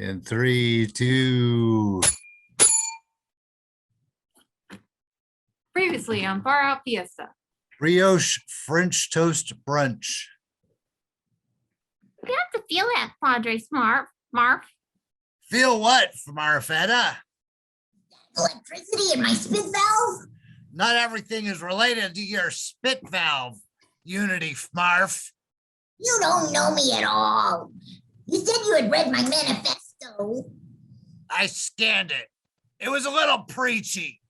In 3, 2. Previously on Far Out Fiesta. Brioche French toast brunch. You have to feel that, Padre Fmarf. Feel what, Fmarfetta? Electricity in my spit valve? Not everything is related to your spit valve, Unity Fmarf. You don't know me at all. You said you had read my manifesto. I scanned it. It was a little preachy.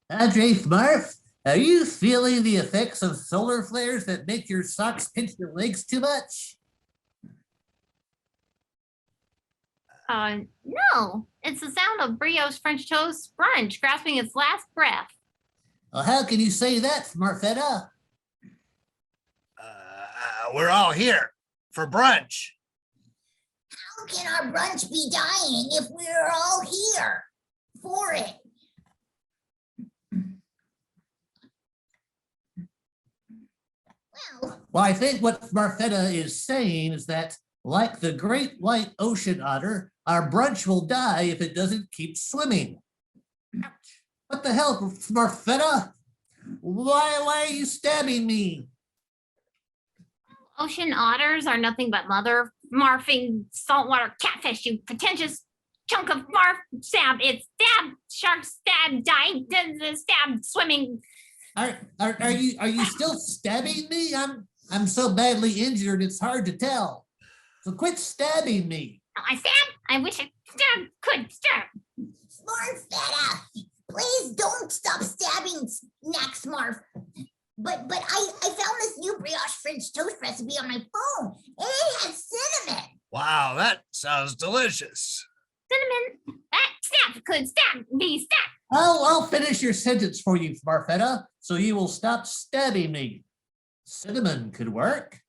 Padre Fmarf, are you feeling the effects of solar flares that make your socks pinch your legs too much? No. It's the sound of Brioche French toast brunch grasping its last breath. Well, how can you say that, Fmarfetta? We're all here for brunch. How can our brunch be dying if we're all here for it? Well, I think what Fmarfetta is saying is that, like the great white ocean otter, our brunch will die if it doesn't keep swimming. Ouch. What the hell, Fmarfetta? Why are you stabbing me? Ocean otters are nothing but mother marfing saltwater catfish, you pretentious chunk of marf stab. It's stab, shark stab, dive, stab, swimming. Are you still stabbing me? I'm so badly injured it's hard to tell. So quit stabbing me. I stab? I wish I could stab. Smarfetta, please don't stop stabbing Snack Smarf. But I found this new brioche French toast recipe on my phone, and it has cinnamon. Wow, that sounds delicious. Cinnamon, that stab could stab me, stab. I'll finish your sentence for you, Fmarfetta, so you will stop stabbing me. Cinnamon could work.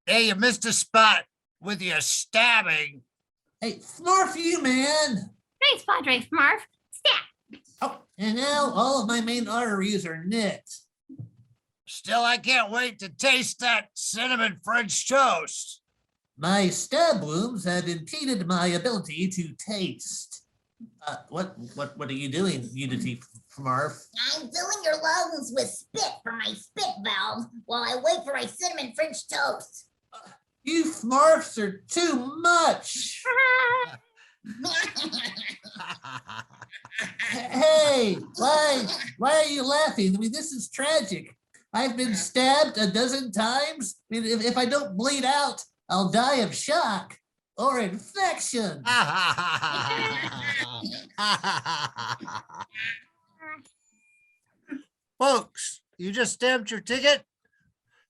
Hey, you missed a spot with your stabbing. Hey, Fmarf you, man. Thanks, Padre Fmarf. Stab. Oh, and now all of my main arteries are nicked. Still, I can't wait to taste that cinnamon French toast. My stab wounds have impeded my ability to taste. What are you doing, Unity Fmarf? I'm filling your lungs with spit from my spit valve while I wait for my cinnamon French toast. You Fmarfs are too much. Hey, why are you laughing? I mean, this is tragic. I've been stabbed a dozen times. I mean, if I don't bleed out, I'll die of shock or infection. Folks, you just stamped your ticket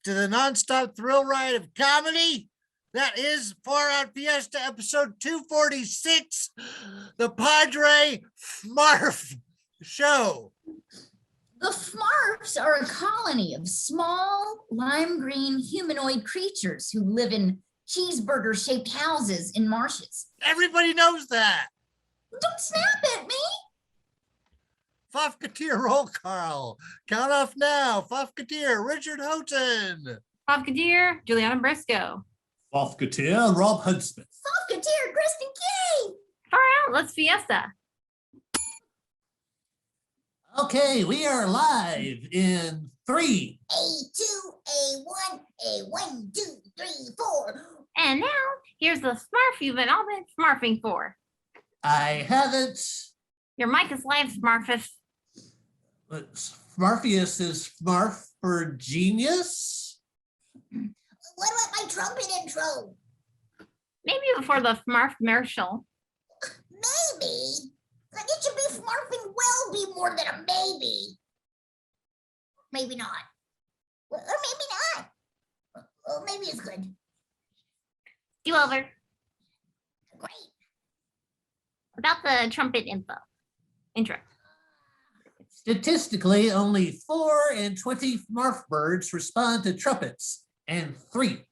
to the nonstop thrill ride of comedy. That is Far Out Fiesta episode 246, the Padre Fmarf show. The Fmarfs are a colony of small lime green humanoid creatures who live in cheeseburger-shaped houses in marshes. Everybody knows that. Don't snap at me. Fofketeer roll call. Count off now. Fofketeer, Richard Houghton. Fofketeer, JuliAnna Briscoe. Fofketeer, Robb Hudspeth. Fofketeer, Kristin Key. Far Out, let's Fiesta. Okay, we are live in 3. A2, A1, A1, 2, 3, 4. And now, here's the Fmarf you've all been Fmarfing for. I haven't. Your mic is live, Fmarfif. But Fmarfius is Fmarf for genius. What about my trumpet intro? Maybe before the Fmarf commercial. Maybe. Like it should be Fmarfing will be more than a maybe. Maybe not. Or maybe not. Well, maybe it's good. Do over. Great. About the trumpet intro. Statistically, only 4 in 20 Fmarf birds respond to trumpets. And 3,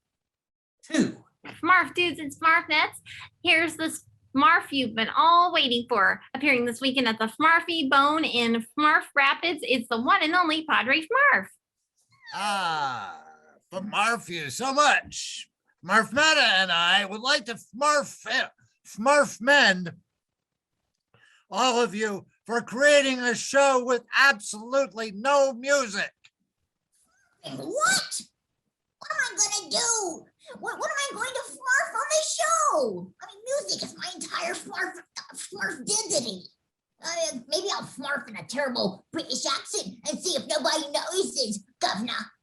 2. Fmarf dudes and Fmarfettes, here's the Fmarf you've been all waiting for. Appearing this weekend at the Fmarfy Bone in Fmarf Rapids, it's the one and only Padre Fmarf. Fmarf you so much. Fmarf Meta and I would like to Fmarf mend all of you for creating a show with absolutely no music. What? What am I gonna do? What am I going to Fmarf on the show? I mean, music is my entire Fmarf identity. Maybe I'll Fmarf in a terrible British accent and see if nobody notices, governor.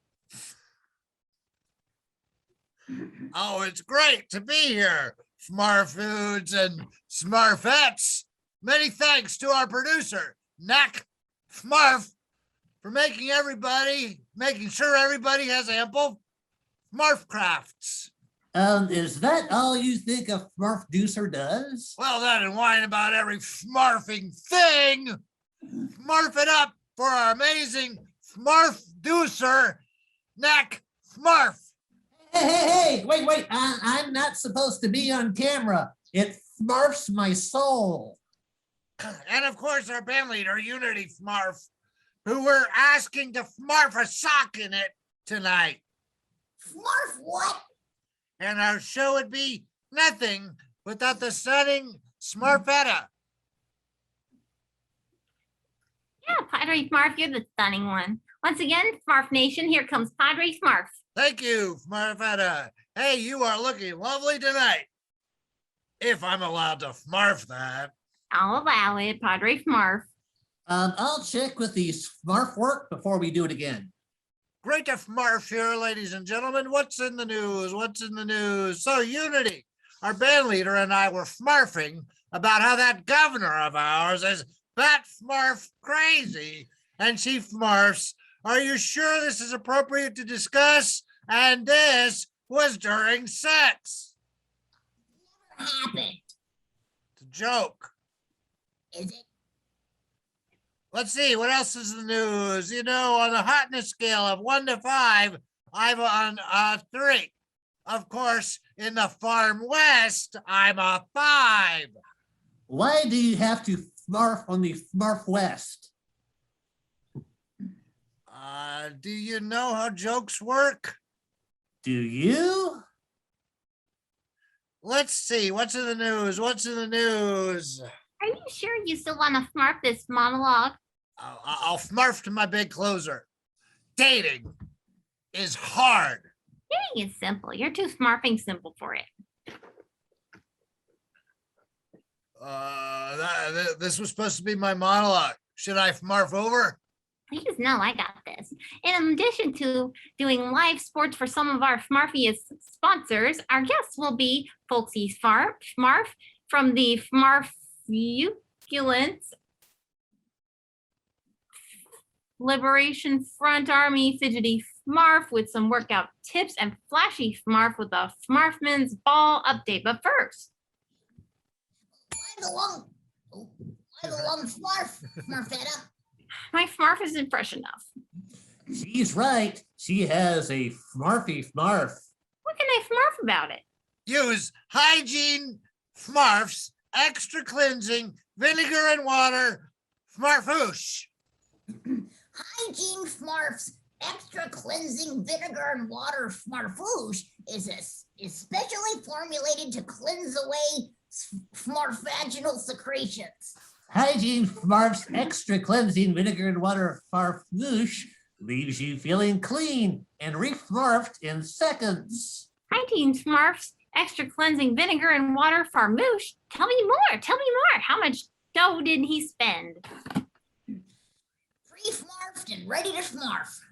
Oh, it's great to be here, Fmarfoods and Smarfettes. Many thanks to our producer, Knack Fmarf, for making sure everybody has ample Fmarf crafts. Is that all you think a Fmarf deucer does? Well, that and whine about every Fmarfing thing. Fmarf it up for our amazing Fmarf deucer, Knack Fmarf. Hey, wait. I'm not supposed to be on camera. It Fmarfs my soul. And of course, our band leader, Unity Fmarf, who we're asking to Fmarf a sock in it tonight. Fmarf what? And our show would be nothing without the stunning Smarfetta. Yeah, Padre Fmarf, you're the stunning one. Once again, Fmarf Nation, here comes Padre Fmarf. Thank you, Fmarfetta. Hey, you are looking lovely tonight. If I'm allowed to Fmarf that. I'll allow it, Padre Fmarf. I'll check with the Fmarf work before we do it again. Great to Fmarf here, ladies and gentlemen. What's in the news? So Unity, our band leader, and I were Fmarfing about how that governor of ours is bat Fmarf crazy. And she Fmarfs, are you sure this is appropriate to discuss? And this was during sex. Never happened. It's a joke. Is it? Let's see, what else is in the news? You know, on the hotness scale of 1 to 5, I'm on 3. Of course, in the Farm West, I'm a 5. Why do you have to Fmarf on the Fmarf West? Do you know how jokes work? Do you? Let's see, what's in the news? Are you sure you still want to Fmarf this monologue? I'll Fmarf to my big closer. Dating is hard. Dating is simple. You're too Fmarfing simple for it. This was supposed to be my monologue. Should I Fmarf over? Please, no, I got this. In addition to doing live sports for some of our Fmarfiest sponsors, our guests will be Folksy Fmarf from the Fmarfuculent Liberation Front Army, Fidgety Fmarf with some workout tips, and Flashy Fmarf with a Fmarfman's Ball update. But first, I belong Fmarf, Fmarfetta. my Fmarf isn't fresh enough. She's right. She has a Fmarfy Fmarf. What can I Fmarf about it? Use hygiene Fmarfs, extra cleansing, vinegar and water, Fmarfoosh. Hygiene Fmarf's extra cleansing vinegar and water Fmarfoosh is specially formulated to cleanse away Fmarfaginal secretions. Hygiene Fmarf's extra cleansing vinegar and water Farfoosh leaves you feeling clean and re-Fmarfed in seconds. Hygiene Fmarf's extra cleansing vinegar and water Farmoosh. Tell me more. How much dough did he spend? Pre-Fmarfed and ready to Fmarf.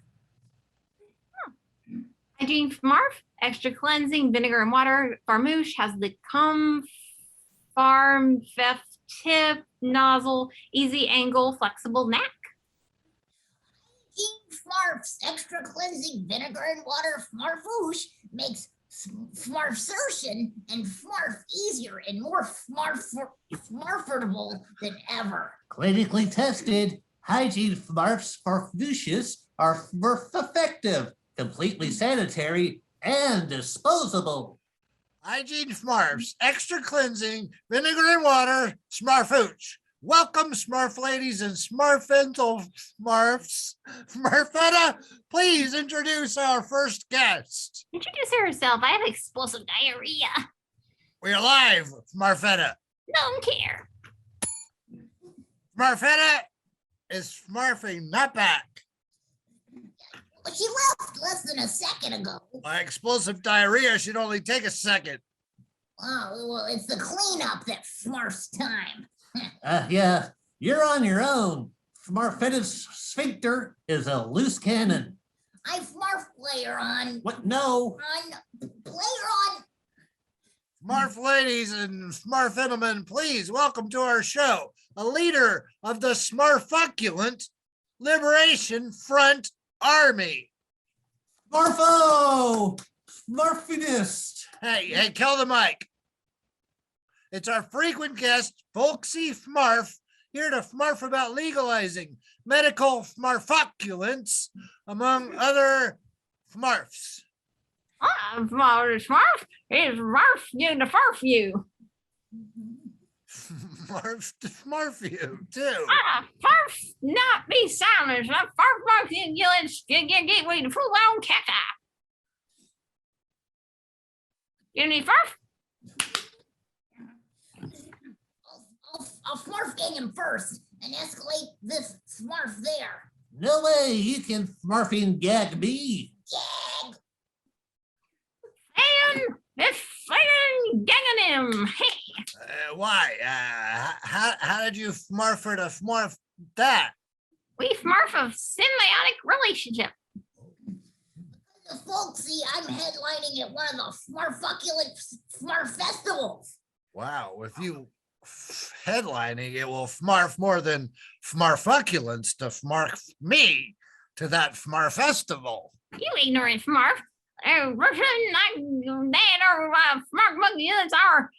Hygiene Fmarf extra cleansing vinegar and water Farmoosh has the Farm tip nozzle, easy angle, flexible neck. Hygiene Fmarf's extra cleansing vinegar and water Fmarfoosh makes Fmarfsertion and Fmarf easier and more Fmarfable than ever. Clinically tested, hygiene Fmarfs for Fmarfoosh are Fmarf effective, completely sanitary, and disposable. Hygiene Fmarfs, extra cleansing, vinegar and water, Smarfooch. Welcome, Smurf ladies and Smurfental Smurfs. Smurfetta, please introduce our first guest. Introduce herself. I have explosive diarrhea. We're live, Smurfetta. Don't care. Smurfetta is smurfing not back. Well, she left less than a second ago. My explosive diarrhea should only take a second. Oh, well, it's the cleanup that Fmarf's time. Yeah, you're on your own. Fmarfetta's sphincter is a loose cannon. I Fmarf player on. What? No. Player on. Smurf ladies and Smurf gentlemen, please welcome to our show a leader of the Smurfuculent Liberation Front Army. Marfo! Marfinist! Hey, kill the mic. It's our frequent guest, Folksy Fmarf, here to Fmarf about legalizing medical Fmarfuculence, among other Fmarfs. Smurf is Smurf you to Furf you. Fmarf to Fmarf you, too. Furf not be silent. Furf you get way to full on cat eye. You need Furf? I'll Fmarf gang him first and escalate this Fmarf there. No way you can Fmarfing gag me. Gag! And this friggin' ganging him. Hey, Why? How did you Fmarfer to Fmarf that? we Smurf a symbiotic relationship. Folksy, I'm headlining at one of the Fmarfuculent Fmarf festivals. Wow, with you headlining, it will Fmarf more than Fmarfuculence to Fmarf me to that Fmarf festival. You ignorant Smurf. Russian, that or Smurf monkeys are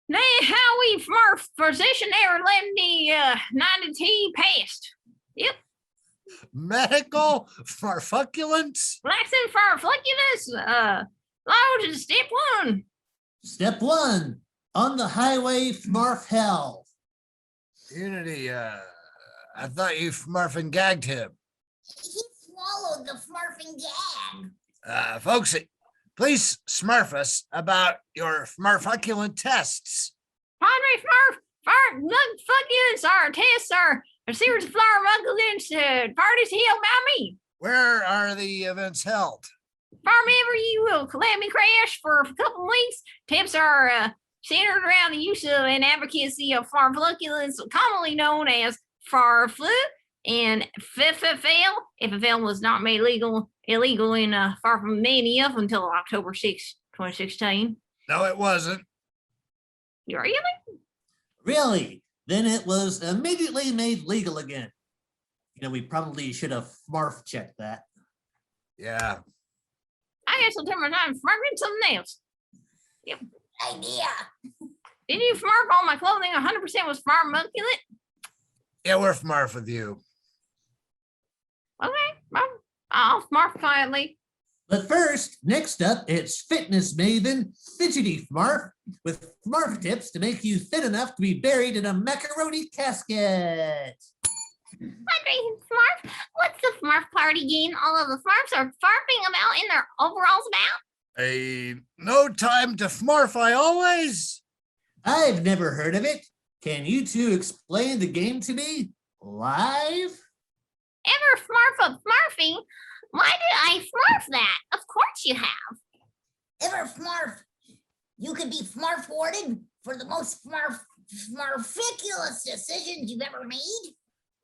they how we Smurf position there let me 90T past. Yep. Medical Fmarfuculence? Flaxen for flickiness. Load to step one. Step one, on the highway Fmarf hell. Unity, I thought you Fmarfing gagged him. He swallowed the Fmarfing gag. Folksy, please Smurf us about your Fmarfuculent tests. Padre Smurf, flickiness, our tests are a series of flower muggins, parties held by me. Where are the events held? Wherever you will let me crash for a couple weeks. Tips are centered around the use of and advocacy of pharmacologicals, commonly known as FARFLU and FFL. FFL was not made illegal in far from many of until October 6, 2016. No, it wasn't. You really? Really? Then it was immediately made legal again. You know, we probably should have Fmarf checked that. Yeah. I guess I'll turn my time smirking something else. Idea. Didn't you smirk all my clothing 100% was pharmaculate? Yeah, we're Fmarf with you. Okay, well, I'll smirk quietly. But first, next up, it's fitness maven Fidgety Fmarf with Fmarf tips to make you fit enough to be buried in a macaroni casket. Padre Smurf, what's the Smurf party game all of the Smurfs are farping about in their overalls about? No time to Fmarf, I always. I've never heard of it. Can you two explain the game to me live? Ever Smurf of Smurfing? Why did I Smurf that? Of course you have. Ever Fmarf? You could be Fmarf awarded for the most Fmarficulous decisions you've ever made?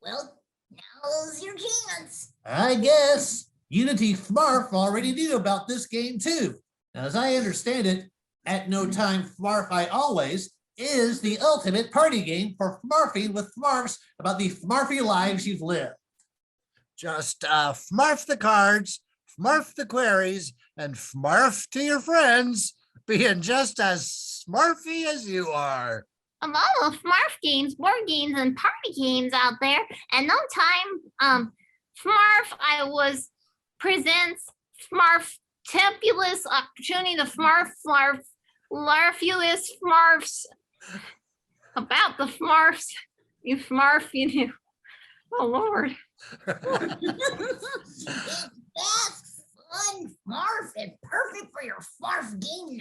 Well, now's your chance. I guess Unity Fmarf already knew about this game too. As I understand it, At No Time Fmarf I Always is the ultimate party game for Fmarfing with Fmarfs about the Fmarfy lives you've lived. Just Fmarf the cards, Fmarf the queries, and Fmarf to your friends, being just as Smarfy as you are. Of all the Fmarf games, board games, and party games out there, and no time, Fmarf I was presents Fmarf Tempulus Opportunity the Fmarf Larfulus Fmarfs about the Fmarfs. You Fmarf, you know. Oh Lord. It's best fun Fmarf and perfect for your Fmarf game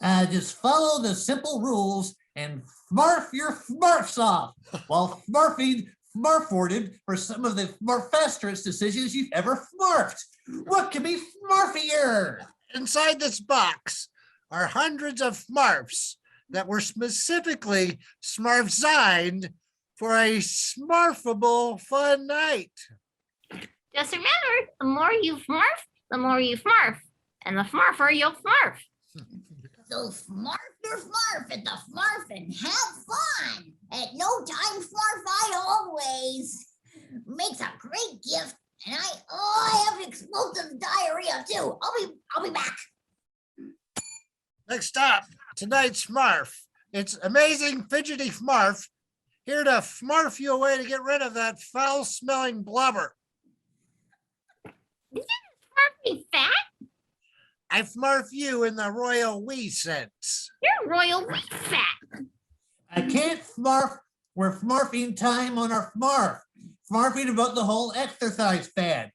night. Just follow the simple rules and Fmarf your Fmarfs off while Fmarfing Fmarforded for some of the Fmarfesterous decisions you've ever Fmarfed. What can be Fmarfier? Inside this box are hundreds of Fmarfs that were specifically Smarf-signed for a Smarfable fun night. Just remember, the more you Fmarf, the more you Fmarf. And the Fmarfer you'll Fmarf. So Fmarf your Fmarf at the Fmarf and have fun. At no time Fmarf always. Makes a great gift. And I have explosive diarrhea too. I'll be back. Next up, tonight's Fmarf. It's amazing fidgety Fmarf, here to Fmarf you away to get rid of that foul-smelling blubber. Fmarf me fat? I Fmarf you in the royal we sense. You're royal wheat fat. I can't Fmarf. We're Fmarfing time on our Fmarf. Fmarfing about the whole exercise fad.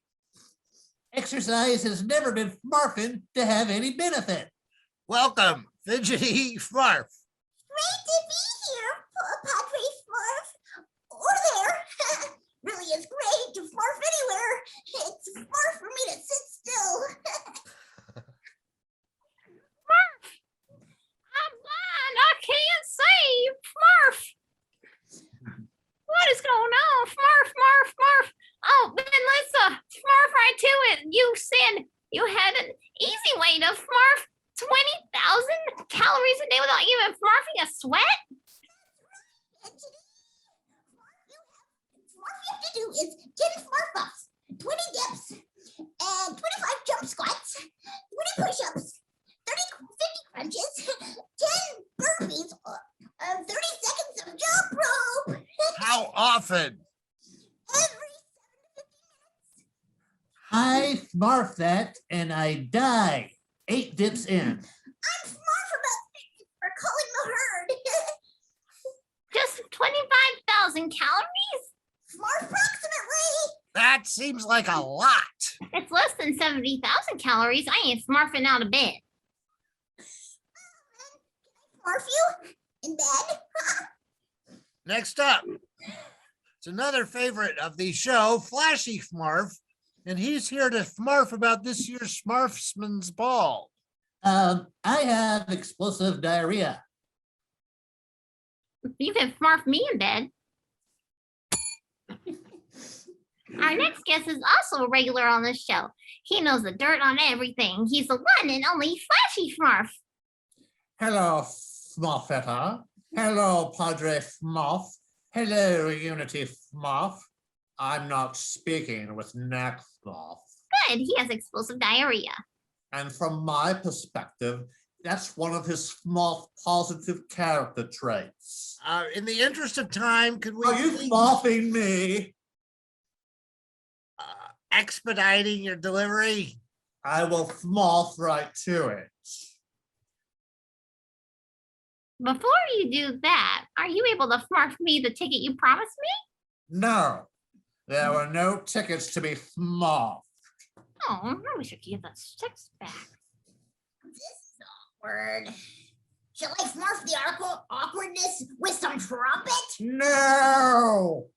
Exercise has never been Fmarfing to have any benefit. Welcome, fidgety Fmarf. Great to be here, Padre Fmarf. Or there. Really is great to Fmarf anywhere. It's Fmarf for me to sit still. I'm blind. I can't see. Fmarf. What is going on? Fmarf. Oh, then let's Fmarf right to it. You said you had an easy way to Fmarf 20,000 calories a day without even Fmarfing a sweat? What you have to do is 10 Fmarf ups, 20 dips, and 25 jump squats, 20 push-ups, 30, 50 crunches, 10 burpees, 30 seconds of jump rope. How often? Every I Fmarf that and I die. 8 dips in. I'm Fmarf for calling the herd. Just 25,000 calories? Fmarf approximately. That seems like a lot. It's less than 70,000 calories. I ain't Fmarfing out of bed. Fmarf you in bed. Next up, it's another favorite of the show, Flashy Fmarf, and he's here to Fmarf about this year's Smarfsman's Ball. I have explosive diarrhea. You can Fmarf me in bed. Our next guest is also a regular on this show. He knows the dirt on everything. He's the one and only Flashy Fmarf. Hello, Fmarfetta. Hello, Padre Fmarf. Hello, Unity Fmarf. I'm not speaking with Neck Fmarf. Good, he has explosive diarrhea. And from my perspective, that's one of his Fmarf positive character traits. In the interest of time, could we Are you please, Fmarfing me? expediting your delivery? I will Fmarf right to it. Before you do that, are you able to Fmarf me the ticket you promised me? No, there were no tickets to be Fmarfed. Oh, I wish I could get that text back. This is awkward. Shall I Fmarf the awkwardness with some trumpet? No!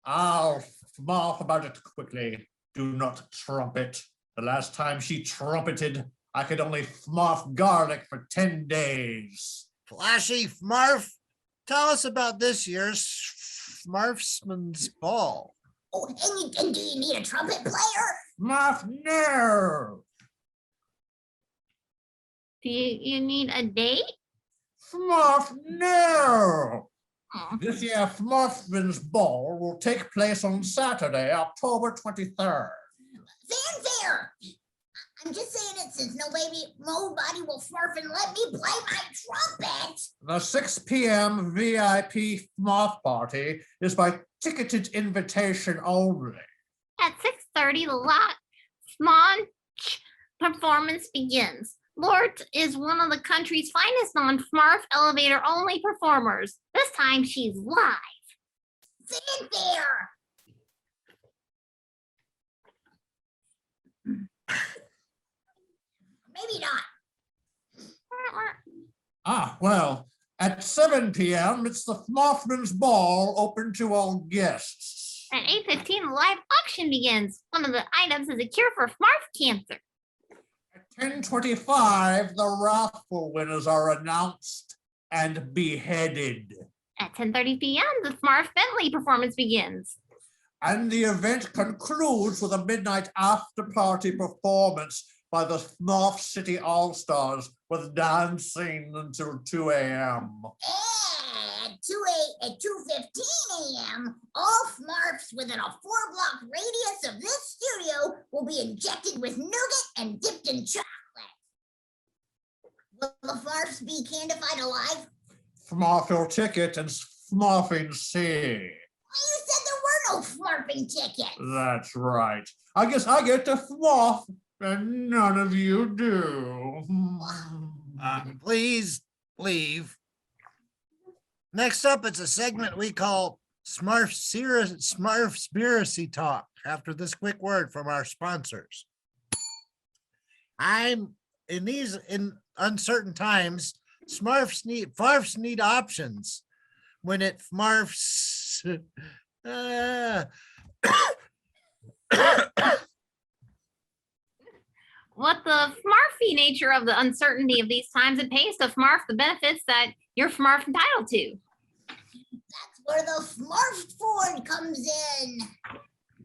I'll Fmarf about it quickly. Do not trumpet. The last time she trumpeted, I could only Fmarf garlic for 10 days. Flashy Fmarf, tell us about this year's Smarfsman's Ball. Oh, and do you need a trumpet player? Fmarf, no! Do you need a date? Fmarf, no! Oh, This year, Fmarfman's Ball will take place on Saturday, October 23rd. Fanfare! I'm just saying it since nobody will Fmarf and let me play my trumpet. The 6 p.m. VIP Fmarf party is by ticketed invitation only. At 6:30, the lot Smonch performance begins. Lort is one of the country's finest non-Fmarf elevator-only performers. This time she's live. Fanfare! Maybe not. Well, at 7 p.m., it's the Fmarfman's Ball open to all guests. At 8:15, the live auction begins. One of the items is a cure for Fmarf cancer. At 10:25, the raffle winners are announced and beheaded. At 10:30 p.m., the Fmarf Bentley performance begins. And the event concludes with a midnight after-party performance by the Fmarf City All-Stars with dancing until 2 a.m. At 2:15 a.m., all Fmarfs within a 4-block radius of this studio will be injected with nougat and dipped in chocolate. Will the Fmarfs be candified alive? Fmarf your ticket and Fmarfing see. You said there were no Fmarfing tickets. That's right. I guess I get to Fmarf and none of you do. Please leave. Next up, it's a segment we call Smurfspiracy Talk after this quick word from our sponsors. In uncertain times, Farfs need options. When it Fmarfs, What the Fmarfy nature of the uncertainty of these times, it pays to Fmarf the benefits that you're Fmarf entitled to. That's where the Fmarf Ford comes in.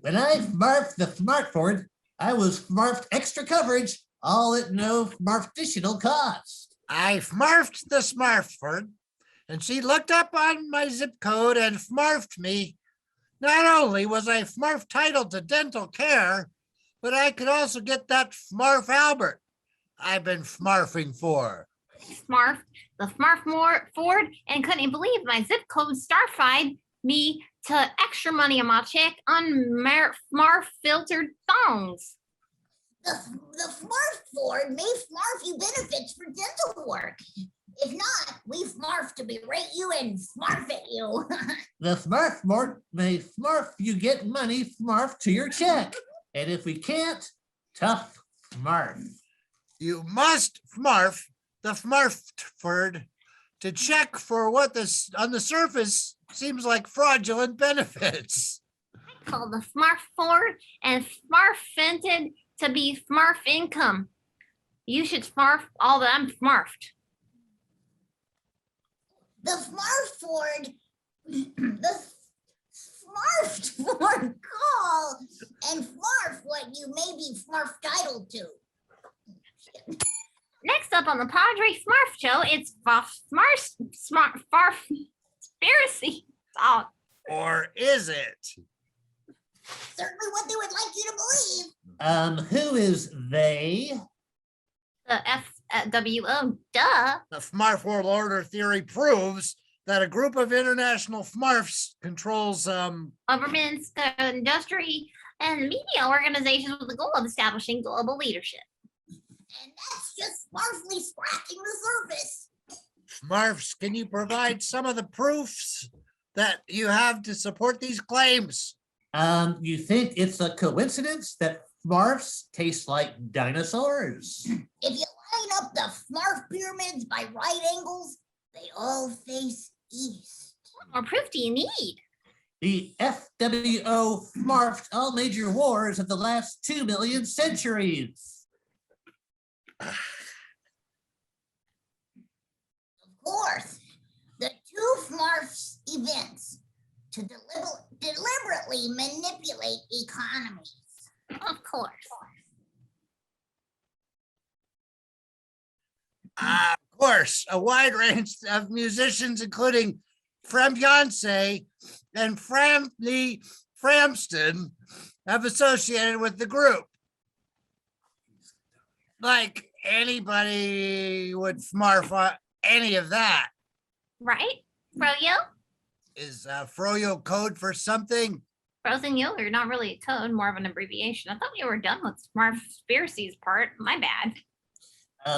When I Fmarfed the Smartford, I was Fmarfed extra coverage, all at no Fmarf additional cost. I Fmarfed the Smartford, and she looked up on my zip code and Fmarfed me. Not only was I Fmarf titled to dental care, but I could also get that Fmarf Albert I've been Fmarfing for. Fmarf, the Ford, and couldn't believe my zip code starfied me to extra money on my check on Fmarf filtered thongs. The Fmarf Ford may Fmarf you benefits for dental work. If not, we Fmarf to berate you and Fmarf at you. The Fmarf Ford may Fmarf you get money Fmarf to your check. And if we can't, tough Fmarf. You must Fmarf the Fmarford to check for what this on the surface seems like fraudulent benefits. I called the Fmarf Ford and Fmarf vented to be Fmarf income. You should Fmarf all that I'm Fmarfed. The Fmarf Ford, the Fmarfed Ford call and Fmarf what you may be Fmarf titled to. Next up on the Padre Fmarf show, it's Farfspiracy Talk. Or is it? Certainly what they would like you to believe. Who is they? The FWO, duh. The Fmarf World Order theory proves that a group of international Fmarfs controls Governments, industry, and media organizations with the goal of establishing global leadership. And that's just Fmarfly scratching the surface. Fmarfs. Can you provide some of the proofs that you have to support these claims? You think it's a coincidence that Fmarfs taste like dinosaurs? If you line up the Fmarf pyramids by right angles, they all face east. What more proof do you need? The FWO Fmarfed all major wars of the last 2 million centuries. Of course, the two Fmarfs events to deliberately manipulate economies. Of course. Of course, a wide range of musicians, including From Beyonce and Framley Framston have associated with the group. Like anybody would Fmarf on any of that. Right? Froyo? Is Froyo code for something? Frozen yogurt, not really a code, more of an abbreviation. I thought we were done with Smarfspiracy's part. My bad.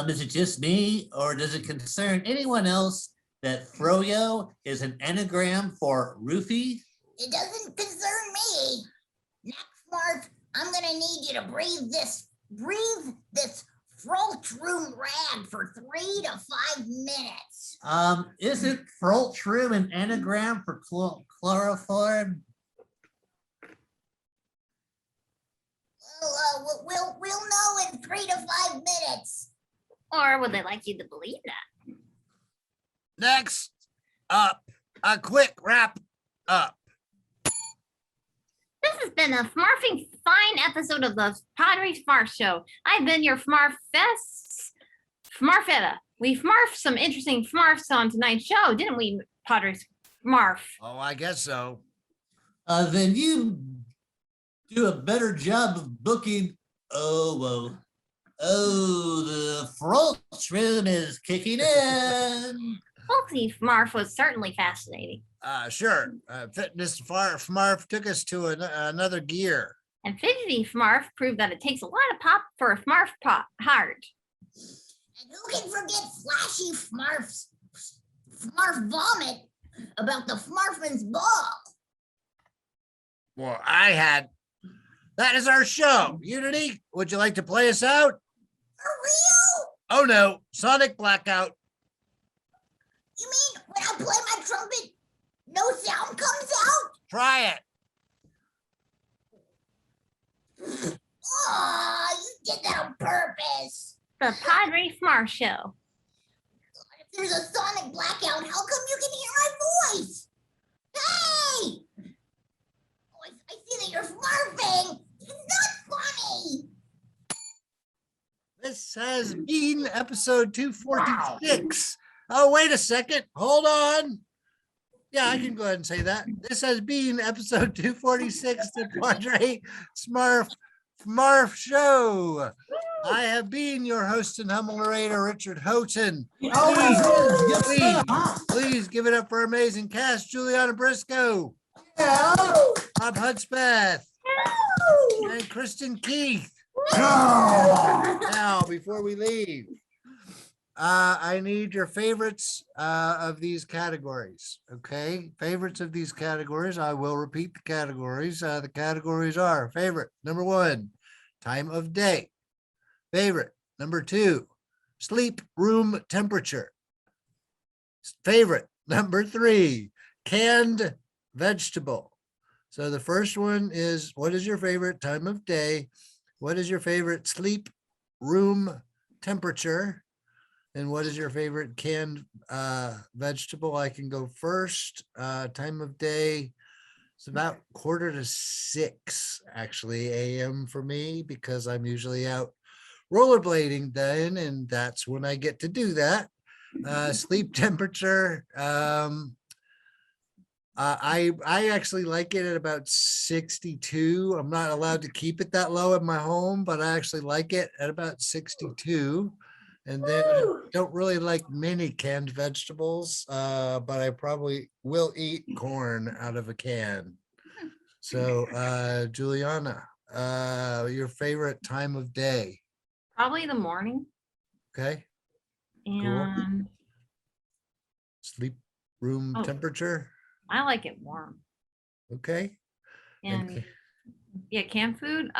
Is it just me, or does it concern anyone else that Froyo is an anagram for roofie? It doesn't concern me. Next, Marv, I'm gonna need you to breathe this Froltrum rag for 3 to 5 minutes. Isn't Froltrum an anagram for chloroform? We'll know in 3 to 5 minutes. Or would they like you to believe that? Next up, a quick wrap up. This has been a Fmarfing fine episode of the Padre Fmarf Show. I've been your Fmarfetta. We Fmarfed some interesting Fmarfs on tonight's show, didn't we, Padre Fmarf? Oh, I guess so. Then you do a better job of booking. The Froltrum is kicking in. Folksy Fmarf was certainly fascinating. Sure. Fitness Fmarf took us to another gear. And Fidgety Fmarf proved that it takes a lot of pop for a Fmarf heart. And who can forget flashy Fmarf vomit about the Fmarfman's ball? Well, that is our show. Unity, would you like to play us out? For real? Oh no, Sonic Blackout. You mean when I play my trumpet, no sound comes out? Try it. Oh, you did that on purpose. The Padre Fmarf Show. If there's a sonic blackout, how come you can hear my voice? Hey! Oh, I see that you're Fmarfing. It's not funny. This has been episode 246. Oh, wait a second. Hold on. Yeah, I can go ahead and say that. This has been episode 246 of the Padre Fmarf Show. I have been your host and humble narrator, Richard Houghton. Please give it up for our amazing cast, JuliAnna Briscoe, Robb Hudspeth, and Kristin Keith. Now, before we leave, I need your favorites of these categories. Okay, favorites of these categories. I will repeat the categories. The categories are favorite, number 1, time of day. Favorite, number 2, sleep room temperature. Favorite, number 3, canned vegetable. So the first one is, what is your favorite time of day? What is your favorite sleep room temperature? And what is your favorite canned vegetable? I can go first. Time of day, it's about 5:45 actually a.m. for me, because I'm usually out rollerblading then, and that's when I get to do that. Sleep temperature, I actually like it at about 62. I'm not allowed to keep it that low in my home, but I actually like it at about 62. And then I don't really like many canned vegetables, but I probably will eat corn out of a can. So, JuliAnna, your favorite time of day? Probably the morning. Okay. And Sleep room Oh. temperature? I like it warm. Okay. And Okay. yeah, canned food.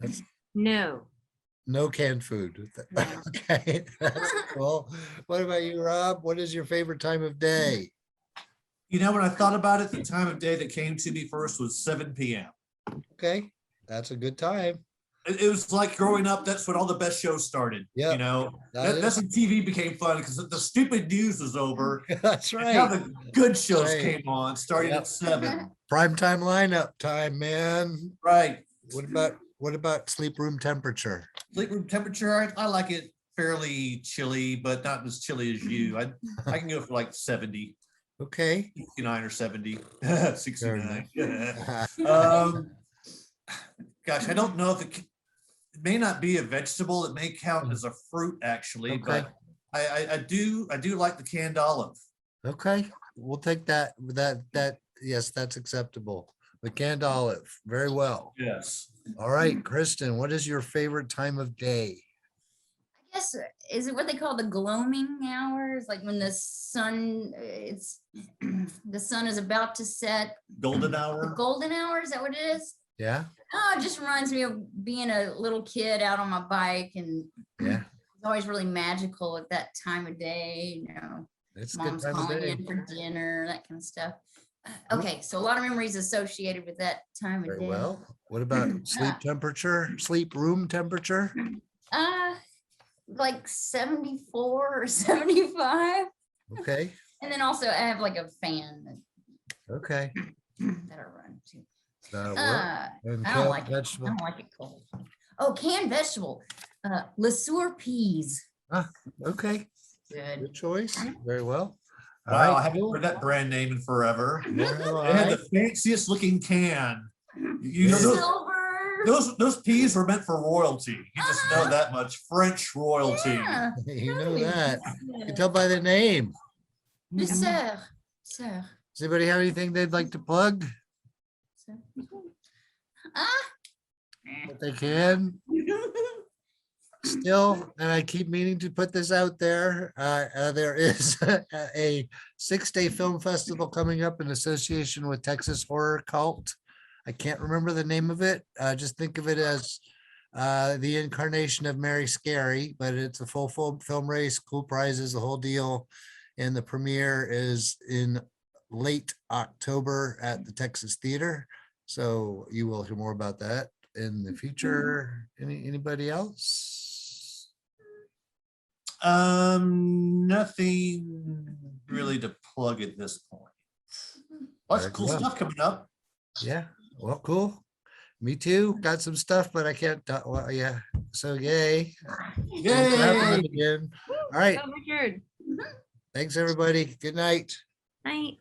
That's No. no canned food. Okay, that's cool. What about you, Robb? What is your favorite time of day? You know, when I thought about it, the time of day that came to me first was 7 p.m. Okay, that's a good time. It was like growing up, that's when all the best shows started. Yeah, You know, that that's is- when TV became fun because the stupid news was over. That's And now right. the good shows Right. came on starting Yep. at 7. Primetime lineup time, man. Right. What what about sleep room temperature? Sleep room temperature, I like it fairly chilly, but not as chilly as you. I can go for like 70, Okay. 69 or 70, 69. Gosh, I don't know if it may not be a vegetable. It may count as a fruit actually, Okay. but I do like the canned olive. Okay, we'll take that. Yes, that's acceptable. The canned olive, very well. Yes. All right, Kristin, what is your favorite time of day? I guess, is it what they call the gloaming hours? Like when the sun, the sun is about to set. Golden The hour. golden hour, is that what it is? Yeah, Oh, it just reminds me of being a little kid out on my bike, and yeah, it's always really magical at that time of day, it's a good mom's time of calling day. in for dinner, that kind of stuff. Okay, so a lot of memories associated with that time of Very day. well. What about sleep temperature, sleep room temperature? Like 74 or 75. Okay, And then also I have like a fan okay. that I run too. That'll work. And I don't canned like it. I vegetable. don't like it cold. Oh, canned vegetable. Lesueur peas. Okay, Good. good choice. Very well. All Wow, I right, haven't cool. heard that brand name in forever. Well, They had I- the fanciest looking can. You know, Silver. those peas were meant for royalty. You just know that much. French royalty. Yeah. You know that. You can tell by the name. Lesueur. Sir. Does anybody have anything they'd like to plug? If they can. Still, and I keep meaning to put this out there, there is a 6-day film festival coming up in association with Texas Horror Cult. I can't remember the name of it. Just think of it as the incarnation of Mary Scary, but it's a full film race, cool prizes, the whole deal. And the premiere is in late October at the Texas Theater. So you will hear more about that in the future. Anybody else? Nothing really to plug at this point. Lots of cool Very well. stuff coming up. Yeah, well, cool. Me too. Got some stuff, but I can't. Well, yeah. So yay. Thanks for having me Yay! again. All right. Oh, Richard. Thanks, everybody. Good night. Night.